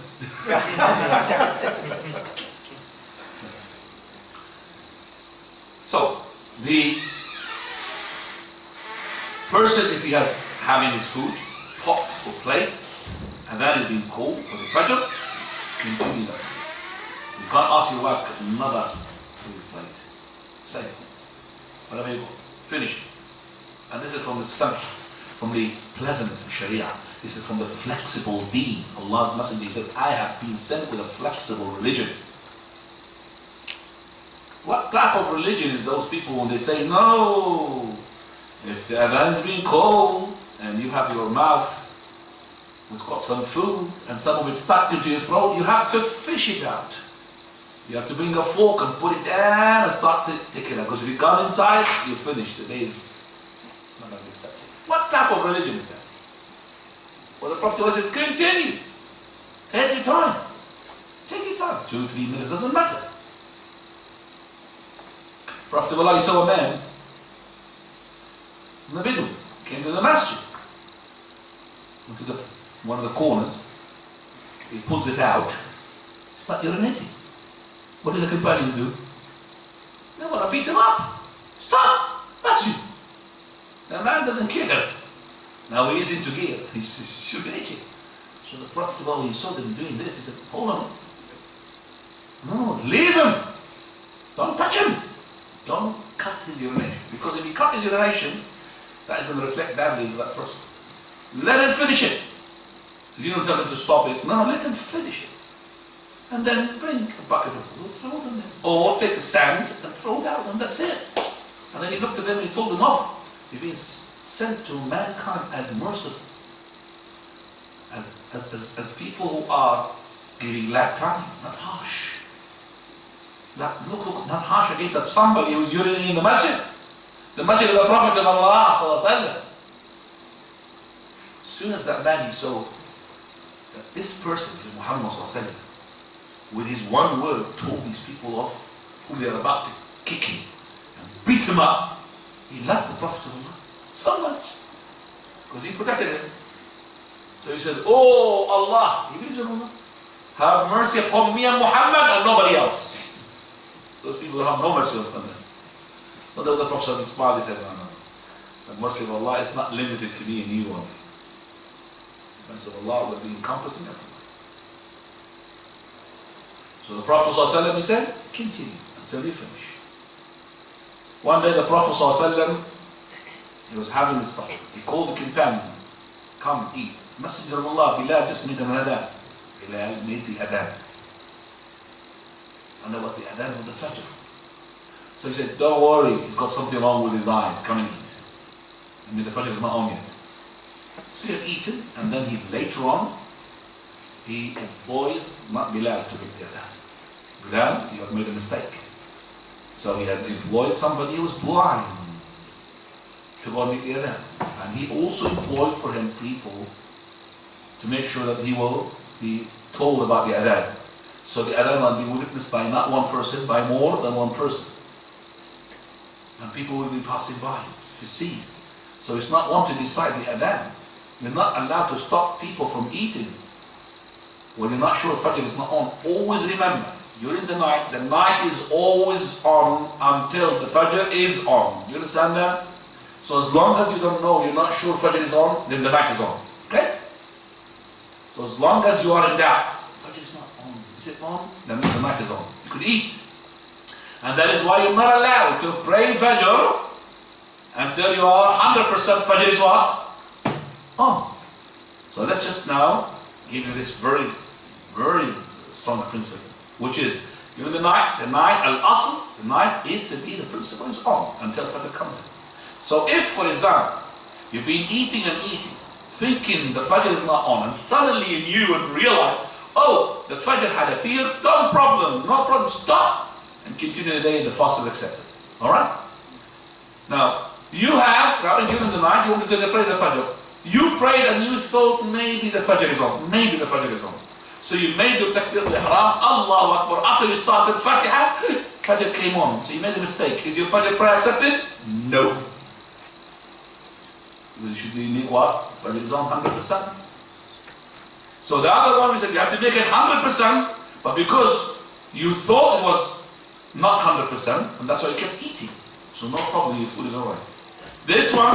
So, the person, if he has having his food, pot or plate, and that is being called for the fajr, continue that. You can't ask your wife another food plate. Say, whatever you go, finish. And this is from the samh, from the pleasantness of Sharia. This is from the flexible deen. Allah's Messenger said, I have been sent with a flexible religion. What type of religion is those people when they say, no, if the adhan is being cold and you have your mouth, it's got some food and some of it stuck into your throat, you have to fish it out. You have to bring a fork and put it down and start to take it out. Because if you come inside, you're finished. The day is not going to be accepted. What type of religion is that? Well, the Prophet said, continue. Take your time. Take your time. 2-3 minutes, doesn't matter. Prophet of Allah, he saw a man in the Bedouin, came to the masjid. Went to one of the corners. He pulls it out. Start urinating. What did the companions do? They want to beat him up. Stop! Masjid. The man doesn't care. Now he is into gear. He's urinating. So the Prophet of Allah, he saw them doing this. He said, hold on. No, leave him. Don't touch him. Don't cut his urination. Because if you cut his urination, that is going to reflect badly on that person. Let him finish it. So you don't tell him to stop it. No, let him finish it. And then bring a bucket of water, throw it on them. Or take the sand and throw it out, and that's it. And then he looked at them and he told them off. You've been sent to mankind as merciful. And as people who are giving lap time, not harsh. Look, not harsh against somebody who's urinating in the masjid. The masjid of the Prophet of Allah sallallahu alaihi wasallam. As soon as that man, he saw that this person, Muhammad sallallahu alaihi wasallam, with his one word told these people off who they are about to kick him and beat him up. He loved the Prophet of Allah so much because he protected him. So he said, oh Allah, he believes in Allah, have mercy upon me and Muhammad and nobody else. Those people who have no mercy upon them. So the Prophet smiled, he said, no. The mercy of Allah is not limited to me and you only. The mercy of Allah will be encompassing everyone. So the Prophet ﷺ, he said, continue until you finish. One day the Prophet ﷺ, He was having his supper. He called the companion, come eat. Messenger of Allah, Bilal just made an adhan. Bilal made the adhan. And that was the adhan of the Fajr. So he said, don't worry, he's got something wrong with his eyes, come and eat. I mean, the Fajr is not on yet. So he had eaten, and then later on, he employs, not Bilal to make the adhan. Bilal, he had made a mistake. So he had employed somebody who was blind to go and make the adhan. And he also employed for him people to make sure that he will be told about the adhan. So the adhan will be witnessed by not one person, by more than one person. And people will be passing by to see. So it's not one to decide the adhan. You're not allowed to stop people from eating when you're not sure Fajr is not on. Always remember, you're in the night is always on until the Fajr is on. You understand that? So as long as you don't know, you're not sure Fajr is on, then the night is on. Okay? So as long as you are in doubt, Fajr is not on. Is it on? That means the night is on. You could eat. And that is why you're not allowed to pray Fajr until you are 100% Fajr is what? On. So let's just now give you this very, very strong principle, which is, you're in the night, al-asl, the night is to be, the principle is on until Fajr comes in. So if, for example, you've been eating and eating, thinking the Fajr is not on, and suddenly you knew and realized, oh, the Fajr had appeared, no problem, stop, and continue the day, the fast is accepted. Alright? Now, during the night, you want to go to pray the Fajr. You prayed and you thought maybe the Fajr is on, So you made your takbir al-ihram, Allahu Akbar. After you started Fatiha, Fajr came on. So you made a mistake. Is your Fajr prayer accepted? No. You should make what? Fajr is on 100%. So the other one, we said you have to make it 100%, but because you thought it was not 100%, and that's why you kept eating. So no problem, your food is alright. This one,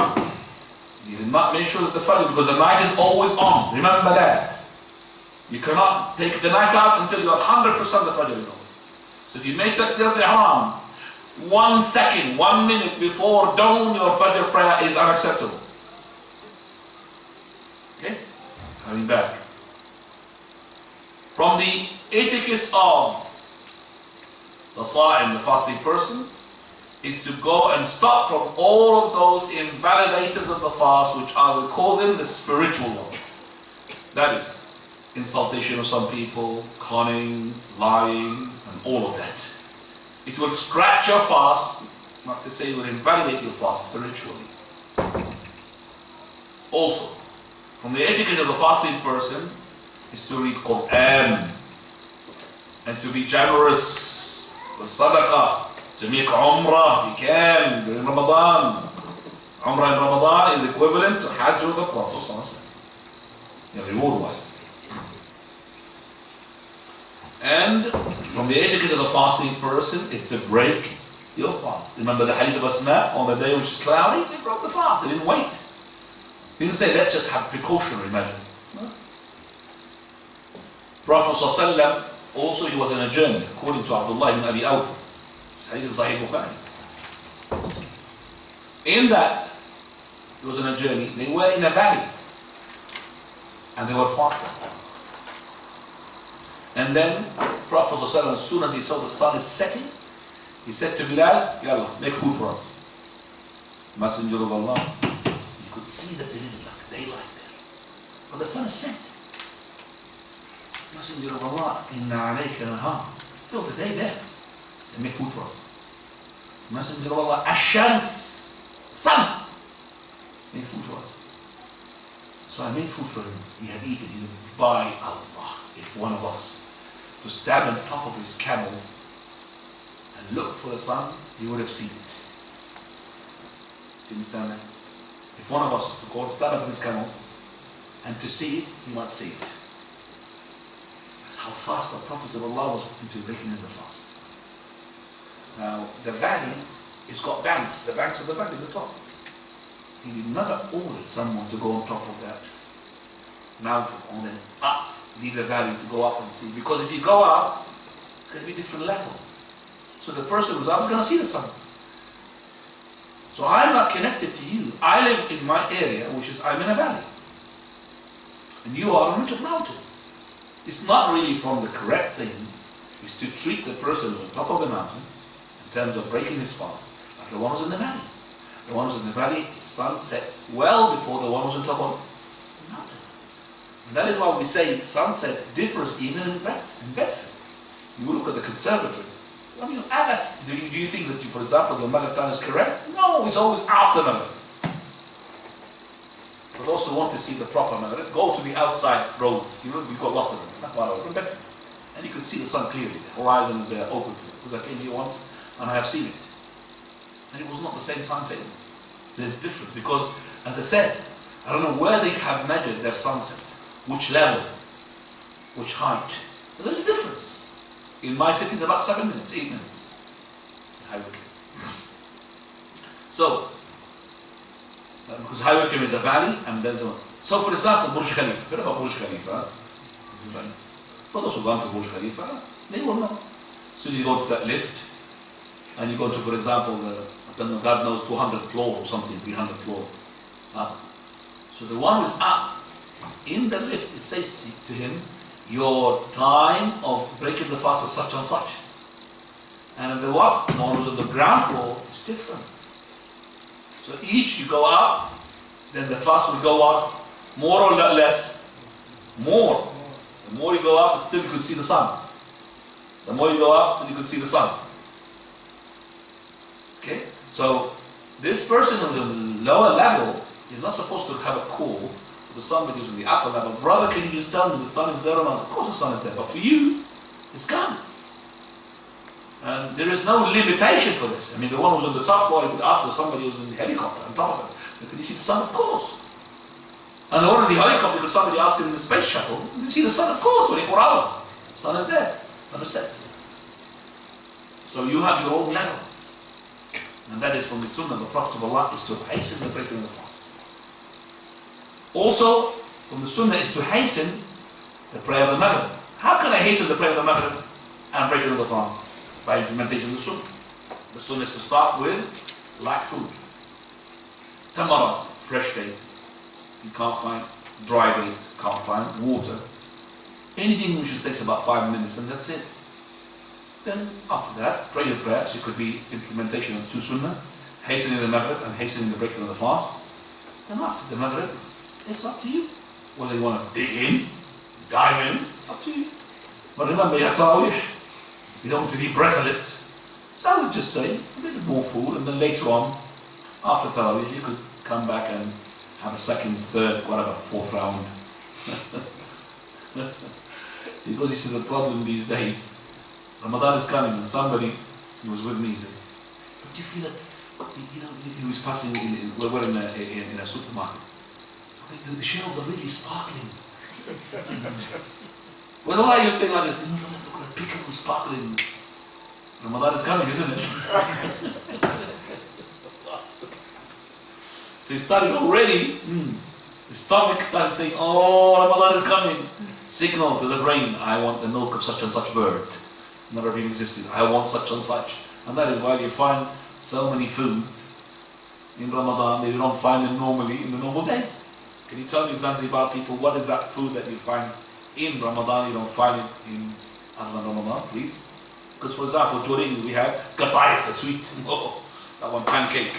you did not make sure that the Fajr, because the night is always on. Remember that. You cannot take the night out until you are 100% the Fajr is on. So if you make Takbir al-Ihram 1 second, 1 minute before dawn, your Fajr prayer is unacceptable. Okay? Coming back. From the etiquette of the Sa'im, the fasting person, is to go and stop from all of those invalidators of the fast, which I will call them the spiritual one. That is, insultation of some people, conning, lying, and all of that. It will scratch your fast, not to say it will invalidate your fast spiritually. Also, from the etiquette of the fasting person is to read Quran and to be generous with sadaqah, to make Umrah if you can during Ramadan. Umrah in Ramadan is equivalent to Hajj of the Prophet, reward-wise. And from the etiquette of the fasting person is to break your fast. Remember the hadith of Asma on the day which is cloudy? They broke the fast, they didn't wait. They didn't say, let's just have precautionary measure. No. Prophet ﷺ, also he was on a journey, according to Abdullah ibn Abi Awf. Hadith Sahih Bukhari. In that, he was on a journey, they were in a valley. And they were fasting. And then Prophet ﷺ, as soon as he saw the sun is setting, he said to Bilal, Yalla, make food for us. Messenger of Allah, you could see that there is like daylight there. But the sun is set. Messenger of Allah, Inna alayka nahar. Still the day there. They make food for us. Messenger of Allah, Ashans, sun, make food for us. So I made food for him. He had eaten. He said, by Allah, if one of us to stand on top of his camel and look for the sun, he would have seen it. Didn't stand there. If one of us is to go and stand up on his camel and to see it, he might see it. That's how fast the Prophet of Allah was into breaking the fast. Now, the valley, it's got banks, the banks of the valley, the top. He never ordered someone to go on top of that mountain and then up, leave the valley to go up and see. Because if you go up, it's going to be a different level. So the person was, I was going to see the sun. So I'm not connected to you. I live in my area, which is, I'm in a valley. And you are on a mountain. It's not really from the correct thing, is to treat the person who's on top of the mountain, in terms of breaking his fast, like the one who's in the valley. The one who's in the valley, his sun sets well before the one who's on top of the mountain. And that is why we say sunset differs even in Bedford. You look at the conservatory. I mean, do you think that, for example, the Maghrib time is correct? No, it's always after Maghrib. But those who want to see the proper Maghrib, go to the outside roads. You know, we've got lots of them, not far away from Bedford. And you can see the sun clearly. The horizon is open to it. Because I came here once and I have seen it. And it was not the same timetable. There's difference because, as I said, I don't know where they have measured their sunset, which level, which height. So there's a difference. In my city, it's about 7 minutes, 8 minutes. High Wycombe. So, because High Wycombe is a valley, and there's a. So, for example, Burj Khalifa. What about Burj Khalifa? For those who go to Burj Khalifa, they will know. So you go to that lift, and you go to, for example, God knows 200 floor or something, 300 floor up. So the one who's up in the lift, it says to him, your time of breaking the fast is such and such. And the one who's on the ground floor is different. So each you go up, then the fast will go up more or less. More. The more you go up, still you could see the sun. The more you go up, still you could see the sun. Okay? So this person on the lower level is not supposed to have a call to somebody who's on the upper level. Brother, can you just tell me the sun is there or not? Of course the sun is there, but for you, it's gone. And there is no limitation for this. I mean, the one who's on the top floor, you could ask for somebody who's in the helicopter on top of it. Can you see the sun? Of course. And the one in the helicopter, could somebody ask him in the space shuttle, you can see the sun? Of course, 24 hours. The sun is there, never sets. So you have your own level. And that is from the Sunnah of the Prophet of Allah, is to hasten the breaking of the fast. Also, from the Sunnah is to hasten the prayer of the Maghrib. How can I hasten the prayer of the Maghrib and breaking of the fast? By implementation of the Sunnah. The Sunnah is to start with light food. Tamarat, fresh dates. You can't find dry dates, can't find water. Anything which just takes about 5 minutes and that's it. Then after that, pray your prayers. It could be implementation of 2 Sunnah, hastening the Maghrib and hastening the breaking of the fast. And after the Maghrib, it's up to you. Whether you want to dig in, dive in, it's up to you. But remember, you have to you don't want to be breathless. So I would just say a bit more food, and then later on, after Tarawih, you could come back and have a second, third, whatever, 4th round. Because this is the problem these days. Ramadan is coming, and somebody who was with me said, "Do you feel that?" You know, he was passing. We're in a supermarket. I think the shelves are really sparkling. Well, why are you saying like this? You know, look at the pickle sparkling. Ramadan is coming, isn't it? So he started already. The stomach started saying, "Oh, Ramadan is coming." Signal to the brain, "I want the milk of such and such bird. Never been existed. I want such and such." And that is why you find so many foods in Ramadan that you don't find them normally in the normal days. Can you tell me, Zanzibar people, what is that food that you find in Ramadan, you don't find it in other than Ramadan, please? Because for example, during we have Qataif, the sweet. Oh, that one, pancake.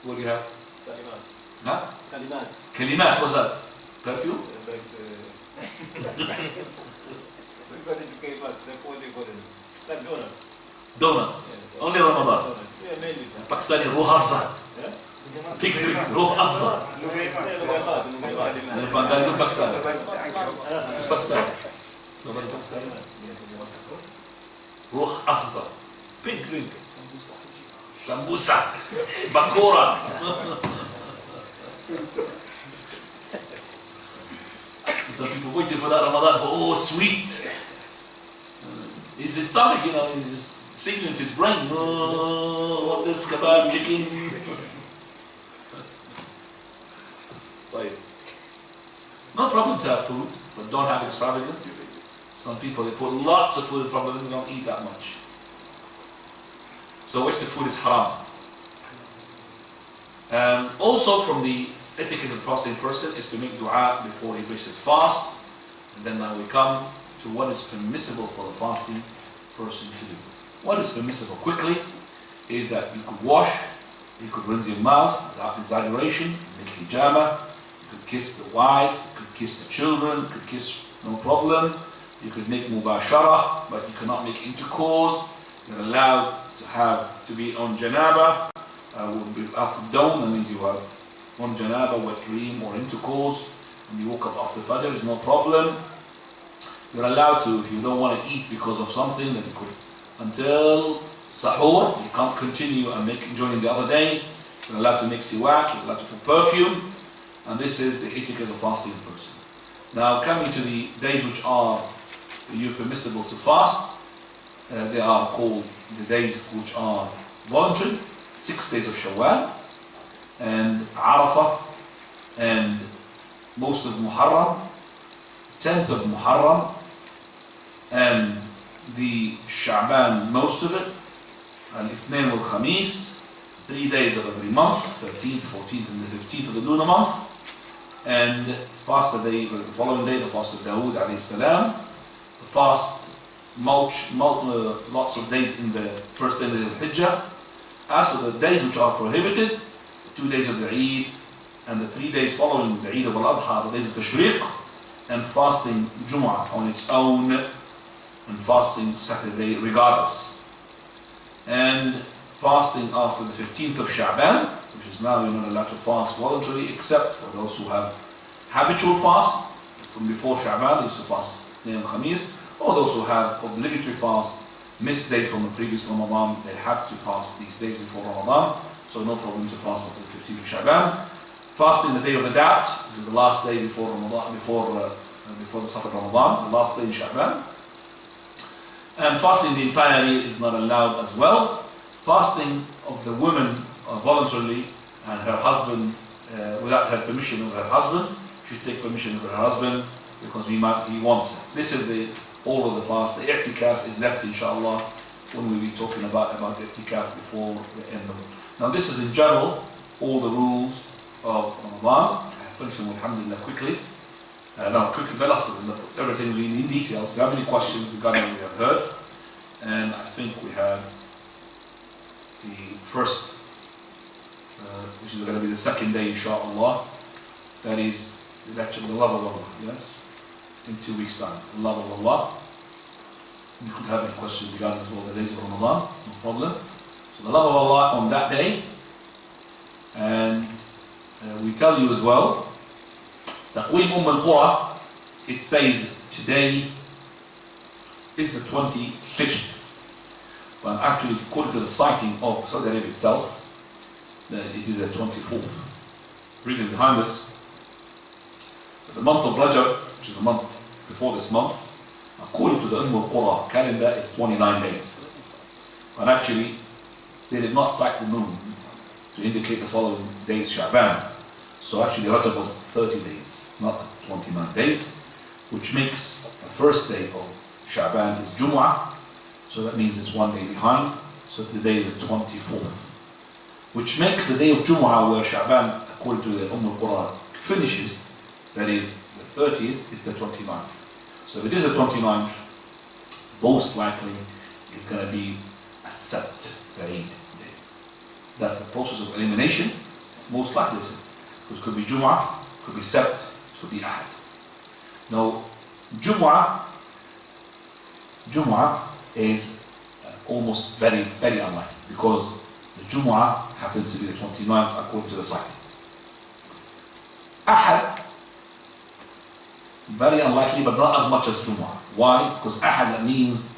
What do you have? Kalimat. Huh? Kalimat. Kalimat, what's that? Perfume? Like donuts. Donuts. Yeah. Only Ramadan. Yeah, mainly. Pakistani ruh afzat. Yeah? Pig drink, ruh afzat. Pakistani. Pakistani. Nobody Pakistani. Ruh afzat. Pig drink. Sambusa. Bakora. Some people waiting for that Ramadan for, oh, sweet. His stomach, you know, he's just signaling to his brain, oh, what this kebab chicken. Right. No problem to have food, but don't have extravagance. Some people, they put lots of food in front of them, they don't eat that much. So which the food is haram? Also from the etiquette of fasting person is to make dua before he breaks his fast. And then now we come to what is permissible for the fasting person to do. What is permissible quickly is that you could wash, you could rinse your mouth without exaggeration, make hijama, you could kiss the wife, you could kiss the children, you could kiss no problem, you could make mubashara, but you cannot make intercourse. You're allowed to be on janaba, after dawn, that means you are on janaba, wet dream or intercourse, and you woke up after fajr, there's no problem. You're allowed to, if you don't want to eat because of something, then you could, until sahur, you can't continue and joining the other day. You're allowed to make siwak, you're allowed to put perfume, and this is the etiquette of fasting person. Now coming to the days which are for you permissible to fast, they are called the days which are voluntary, 6 days of Shawwal, and Arafah, and most of Muharram, 10th of Muharram, and the Sha'ban, most of it, and Ithnain wal Khamis, 3 days of every month, 13th, 14th, and the 15th of the lunar month, and fast the following day, the fast of Dawood alayhi salam, the fast lots of days in the first day of the Hijjah. As for the days which are prohibited, 2 days of the Eid, and the 3 days following the Eid of Al-Adha, the days of Tashriq, and fasting Jum'ah on its own, and fasting Saturday regardless. And fasting after the 15th of Sha'ban, which is now you're not allowed to fast voluntarily, except for those who have habitual fast. From before Sha'ban, they used to fast Ithnain Khamis, or those who have obligatory fast, missed day from the previous Ramadan, they have to fast these days before Ramadan, so no problem to fast after the 15th of Sha'ban. Fasting the day of the doubt, which is the last day before Ramadan, before the Safar Ramadan, the last day in Sha'ban. And fasting the entire year is not allowed as well. Fasting of the woman voluntarily and her husband, without her permission of her husband, she should take permission of her husband because he wants it. This is all of the fast. The i'tikaf is left, inshallah, when we'll be talking about the i'tikaf before the end of it. Now this is in general all the rules of Ramadan. I'll finish them alhamdulillah quickly. Quickly tell us everything in details. If you have any questions regarding what we have heard, and I think we have the first, which is going to be the second day, inshallah. That is the lecture of the love of Allah. Yes, in 2 weeks' time, the love of Allah. You could have any questions regarding all the days of Ramadan, no problem. So the love of Allah on that day, and we tell you as well. Taqweem al-Qura, it says today is the 25th, but actually according to the citing of Saudi Arabia itself, it is the 24th. Reading behind us, the month of Rajab, which is the month before this month, according to the al-Qura calendar, is 29 days. But actually, they did not cite the moon to indicate the following days Sha'ban. So actually Rajab was 30 days, not 29 days, which makes the first day of Sha'ban is Jum'ah, so that means it's 1 day behind, so the day is the 24th. Which makes the day of Jum'ah, where Sha'ban, according to the al-Qura, finishes, that is the 30th, is the 29th. So if it is the 29th, most likely it's going to be a Sabt, the Eid day. That's the process of elimination, most likely is it. It could be Jum'ah, could be Sabt, could be Ahad. Now, Jum'ah is almost very, very unlikely because the Jum'ah happens to be the 29th according to the cycle. Ahad, very unlikely, but not as much as Jum'ah. Why? Because Ahad, that means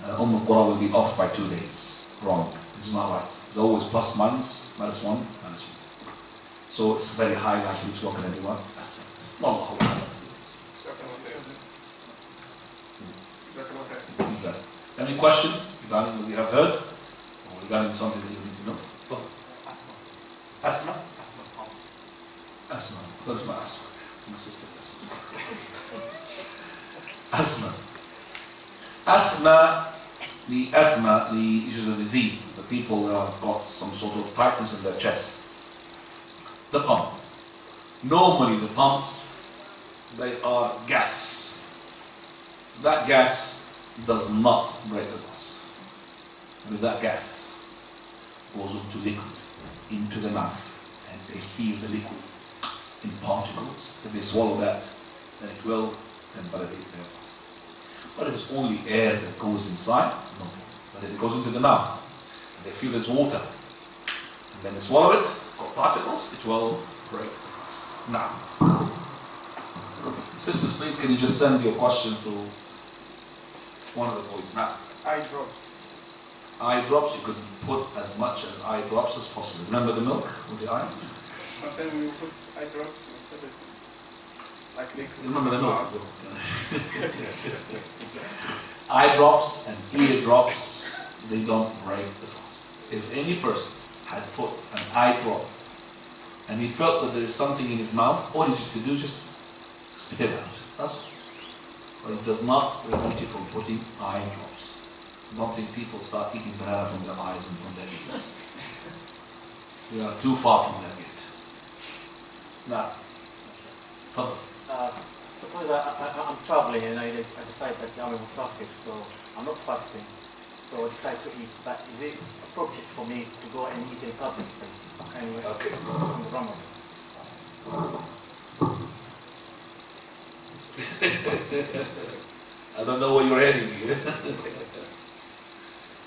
al-Qura will be off by 2 days. Wrong. It's not right. It's always plus minus, minus 1, minus 1. So it's very high likely it's not going to be what? A set. Wallahu a'lam. Any questions regarding what we have heard? Or regarding something that you need to know? Asma? Asma. Where's my Asma? My sister Asma. Asma, the asthma, is a disease. The people have got some sort of tightness in their chest. The pump. Normally the pumps, they are gas. That gas does not break the fast. And if that gas goes into liquid, into the mouth, and they feel the liquid in particles, if they swallow that, then it will invalidate their fast. But if it's only air that goes inside, no problem. But if it goes into the mouth, and they feel there's water, and then they swallow it, got particles, it will break the fast. Now, sisters, please, can you just send your question to one of the boys? Now, Eye drops. eye drops, you could put as much as eye drops as possible. Remember the milk with the eyes? But then we put eye drops instead of like liquid. Remember the milk as well. Eye drops and ear drops, they don't break the fast. If any person had put an eye drop and he felt that there is something in his mouth, all he needs to do is just spit it out. That's all. But it does not prevent you from putting eye drops. Don't think people start eating banana from their eyes and from their ears. We are too far from that yet. Now, suppose I'm traveling and I decide that I'm a Musafir, so I'm not fasting. So I decide to eat, but is it appropriate for me to go and eat in public spaces? Anyway, okay. in the Ramadan. I don't know where you're heading here.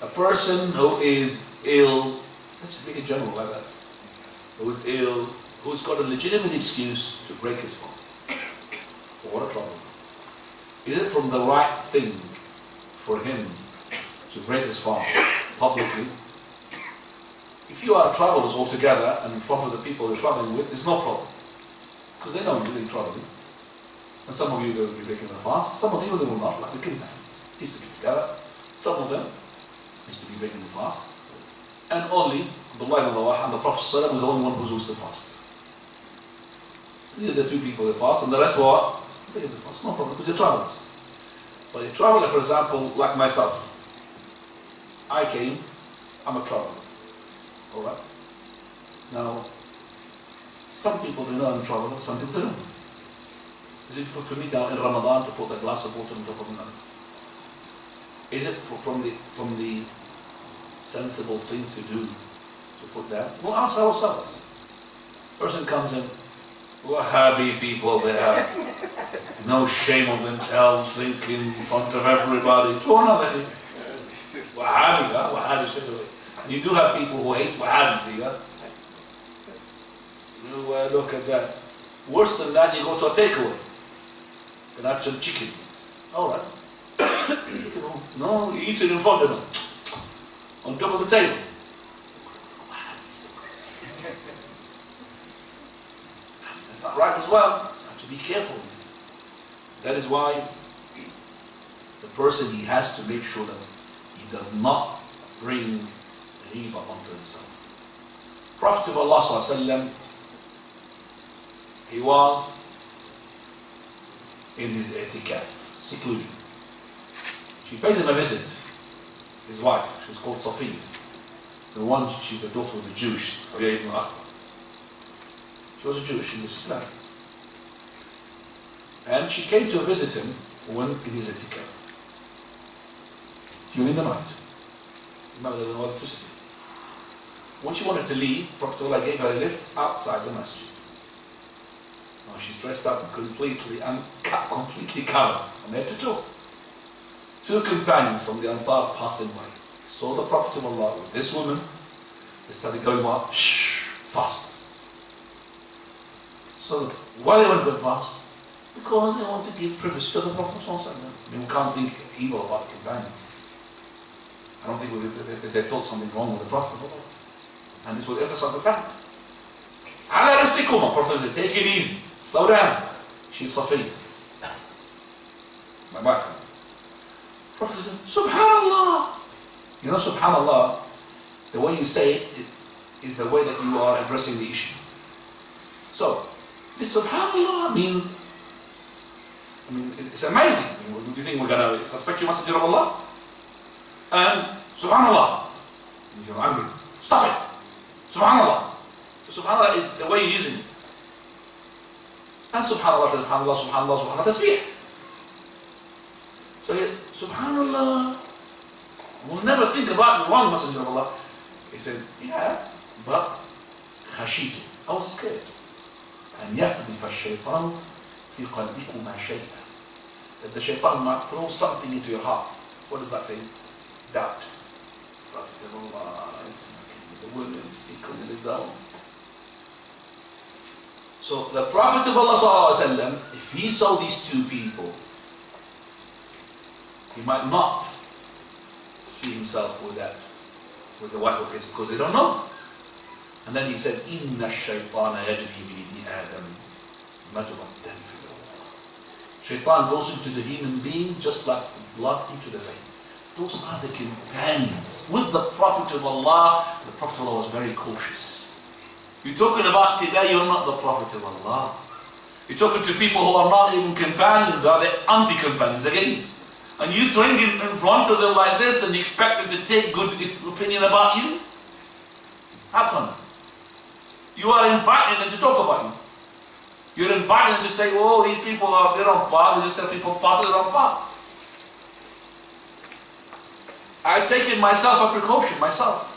A person who is ill, let's just make it general like that, who is ill, who's got a legitimate excuse to break his fast. What a trouble. Is it from the right thing for him to break his fast publicly? If you are travelers all together and in front of the people you're traveling with, it's no problem. Because they know you're really traveling. And some of you will be breaking the fast, some of you they will not, like the companions. Used to be together. Some of them used to be breaking the fast. And only Abdullah ibn Rawah and the Prophet was the only one who used to fast. These are the two people that fast, and the rest were breaking the fast. No problem, because they're travelers. But a traveler, for example, like myself, I came, I'm a traveler. Alright? Now, some people they know I'm a traveler, some people they don't. Is it for me now in Ramadan to put a glass of water on top of my nose? Is it from the sensible thing to do to put that? We'll ask ourselves. Person comes in, Wahhabi people, they have no shame on themselves, thinking in front of everybody. To another thing. Wahhabi, Wahhabi said away. And you do have people who hate Wahhabis, yeah? Look at that. Worse than that, you go to a takeaway. You can have some chicken. Alright. No, he eats it in front of him. On top of the table. That's not right as well. You have to be careful. That is why the person, he has to make sure that he does not bring riba onto himself. Prophet of Allah ﷺ, he was in his i'tikaf, seclusion. She pays him a visit, his wife, she was called Safiya. The one, she's the daughter of a Jewish, she was a Jewish, she was Islamic. And she came to visit him when in his i'tikaf. During the night. Remember, there was no electricity. When she wanted to leave, Prophet Allah gave her a lift outside the masjid. Now she's dressed up completely covered from head to toe. Two companions from the Ansar passing by saw the Prophet of Allah with this woman. They started going up, fast. So why they went going fast? Because they want to give privacy to the Prophet. I mean, we can't think evil about the companions. I don't think they thought something wrong with the Prophet. And this will emphasize the fact. Ala ristikuma, Prophet said, take it easy, slow down. She's Safiya, my wife. Prophet said, Subhanallah. You know, Subhanallah, the way you say it is the way that you are addressing the issue. So, this Subhanallah means, it's amazing. Do you think we're going to suspect you messenger of Allah? And Subhanallah, you're angry. Stop it. Subhanallah. subhanallah is the way you're using it. And subhanallah, subhanallah, subhanallah, subhanallah, tasbih. So subhanallah, we'll never think about the wrong messenger of Allah. He said, yeah, but khashitu, I was scared. أن يقذف الشيطان في قلبكما شيئا. That the shaitan might throw something into your heart. What is that thing? Doubt. Prophet of Allah is the women speak on his own. So the Prophet of Allah ﷺ, if he saw these two people, he might not see himself with that, with the wife of his, because they don't know. And then he said, إِنَّ الشَّيْطَانَ يَجْرِي مِنْ ابْنِ آدَمَ مَجْرَى الدَّمِ فِي الْعُرُقِ. Shaitan goes into the human being just like blood into the vein. Those are the companions. With the Prophet of Allah, the Prophet of Allah was very cautious. You're talking about today, you're not the Prophet of Allah. You're talking to people who are not even companions, are they anti-companions against? And you throwing in front of them like this and you expect them to take good opinion about you? How come? You are inviting them to talk about you. You're inviting them to say, oh, these people are, they're on fire. They just tell people fire, they're on fire. I've taken myself a precaution, myself.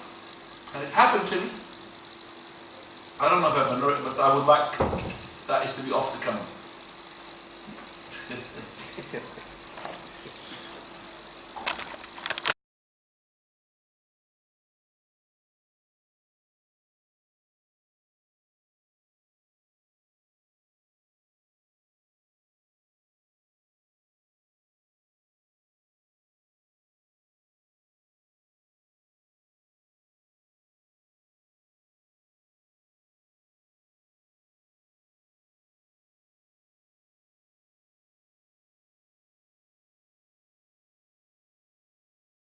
And it happened to me. I don't know if I've done it, but I would like that is to be off the camera.